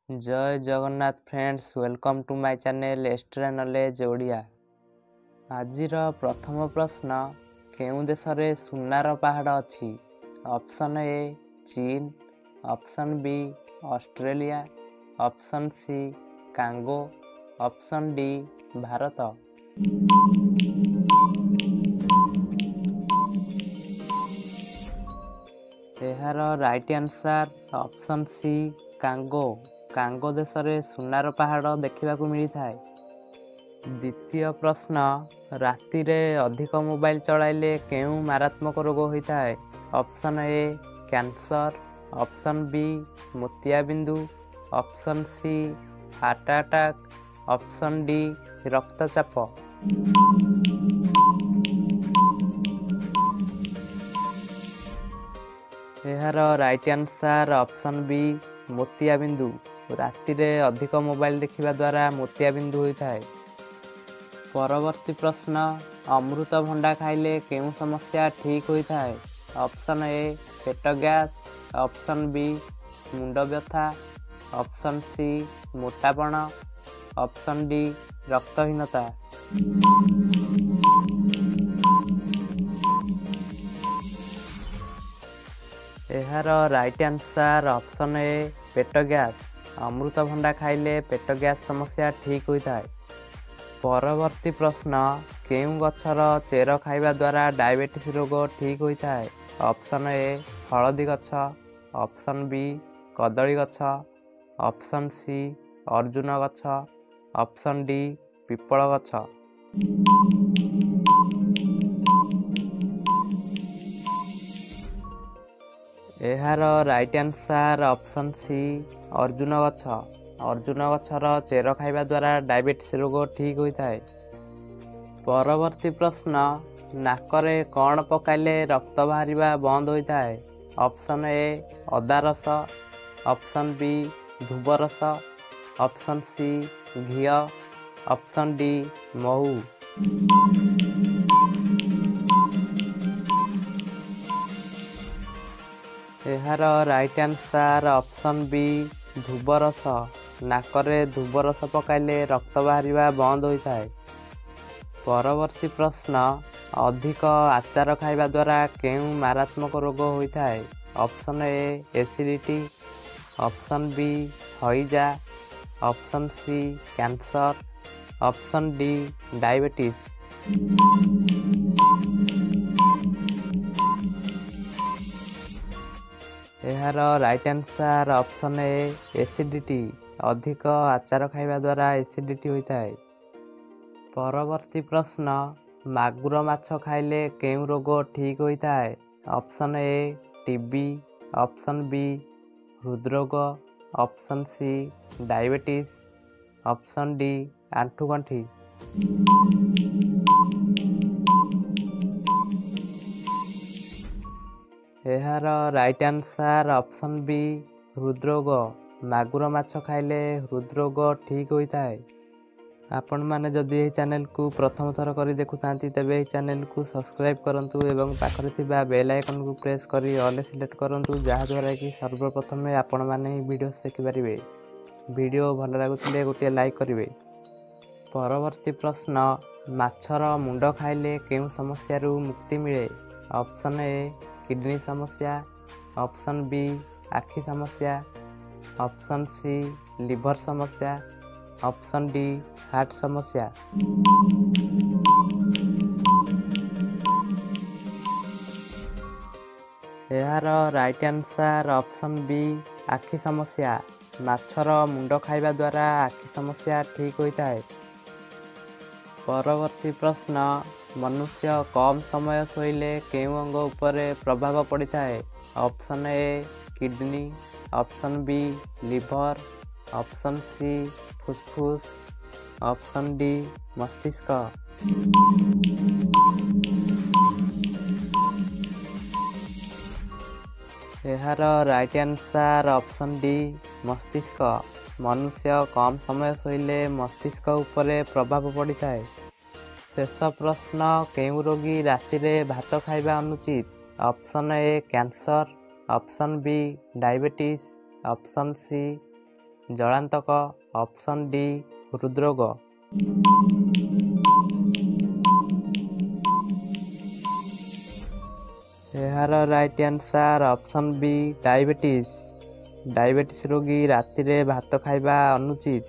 जय Jagannath friends, welcome to my channel extra knowledge Odia. आजिर प्रथम प्रश्न, केउं देश रे सुनार पहाड़ अछि? ऑप्शन ए चीन, option B Australia, option C Congo, option D Bharat. एहार right answer option C Congo. Congo देश रे सुनार पहाड़ देखा मिली था। द्वितीय प्रश्न, राति रे अधिक मोबाइल चलाइले केउं मारात्मक रोग होता है? Option A cancer, option B मोतियाबिंदु, option C heart attack, option D रक्तचाप। एहार राइट आंसर ऑप्शन बी मोतियाबिंदु। राति रे अधिक मोबाइल देखिबा द्वारा मोतियाबिंदु होता है। परवर्ती प्रश्न, अमृत भंडा खाइले केउं समस्या ठीक होता है? ऑप्शन ए पेट गैस, ऑप्शन बी मुंड व्यथा, ऑप्शन सी मोटापण, ऑप्शन डी रक्तहीनता। एहार राइट आंसर ऑप्शन ए पेट गैस। अमृत भंडा खाइले पेट गैस समस्या ठीक होता है। परवर्ती प्रश्न, केउं गछर चेर खाइबा द्वारा डायबिटीज रोग ठीक होता है? ऑप्शन ए हलदी गछ, ऑप्शन बी कदली गछ, ऑप्शन सी अर्जुन गछ, ऑप्शन डी पिपल गछ। एहार राइट आंसर ऑप्शन सी अर्जुन गछ। अर्जुन गछर चेर खाइबा द्वारा डायबिटीज रोग ठीक होता है। परवर्ती प्रश्न, नाकरे कौन पकाइले रक्त बाहरिबा बंद होता है? ऑप्शन ए अदा रस, ऑप्शन बी धुब रस, ऑप्शन सी घी, ऑप्शन डी महू। एहार राइट आंसर ऑप्शन बी धुब रस। नाकरे धुब रस पकाइले रक्त बाहरिबा बंद होता है। परवर्ती प्रश्न, अधिक आचार खाइबा द्वारा केउं मारात्मक रोग होता है? Option A acidity, option B हईजा, option C cancer, option D diabetes. एहार right answer option A acidity. अधिक आचार खाइबा द्वारा एसिडिटी होता है। परवर्ती प्रश्न, मागुर माछ खाइले केउं रोग ठीक होता है? Option A TB, option B हृदरोग, option C diabetes, option D आंठुगंठी। एहार राइट आंसर ऑप्शन बी हृदरोग। मागुर माछ खाइले हृदरोग ठीक होता है। आपण माने जदि यह चैनल को प्रथम थर करी देखुथांती तेबे यह चैनल को सब्सक्राइब करंतु एवं पाखरे थिबा बेल आइकन को प्रेस करी ऑल सिलेक्ट करंतु जहा द्वारा कि सर्वप्रथम आपण माने वीडियो देखि परिबे। वीडियो भल लागुथिले गोटे लाइक करिवे। परवर्ती प्रश्न, माछर मुंड खाइले केउं समस्या रु मुक्ति मिले? ऑप्शन ए किडनी समस्या, ऑप्शन बी आखि समस्या, ऑप्शन सी लिवर समस्या, ऑप्शन डी हार्ट समस्या। एहार राइट आंसर ऑप्शन बी आखि समस्या। माछर मुंड खाइबा द्वारा आखि समस्या ठीक होता है। परवर्ती प्रश्न, मनुष्य कम समय शोइले केउं अंग उपरे प्रभाव पड़ता है? Option A kidney, option B liver, option C फुसफुस, ऑप्शन डी मस्तिष्क। एहार राइट आंसर ऑप्शन डी मस्तिष्क। मनुष्य कम समय शोइले मस्तिष्क उपरे प्रभाव पड़ता है। शेष प्रश्न, केउं रोगी राति रे भात खाइबा अनुचित? Option A cancer, option B diabetes, option C ଜଳାନ୍ତକ। ଅପସନ୍ ଡି ହୃଦରୋଗ। ଏହାର right answer option B diabetes. Diabetes ରୋଗୀ ରାତିରେ ଭାତ ଖାଇବା ଅନୁଚିତ।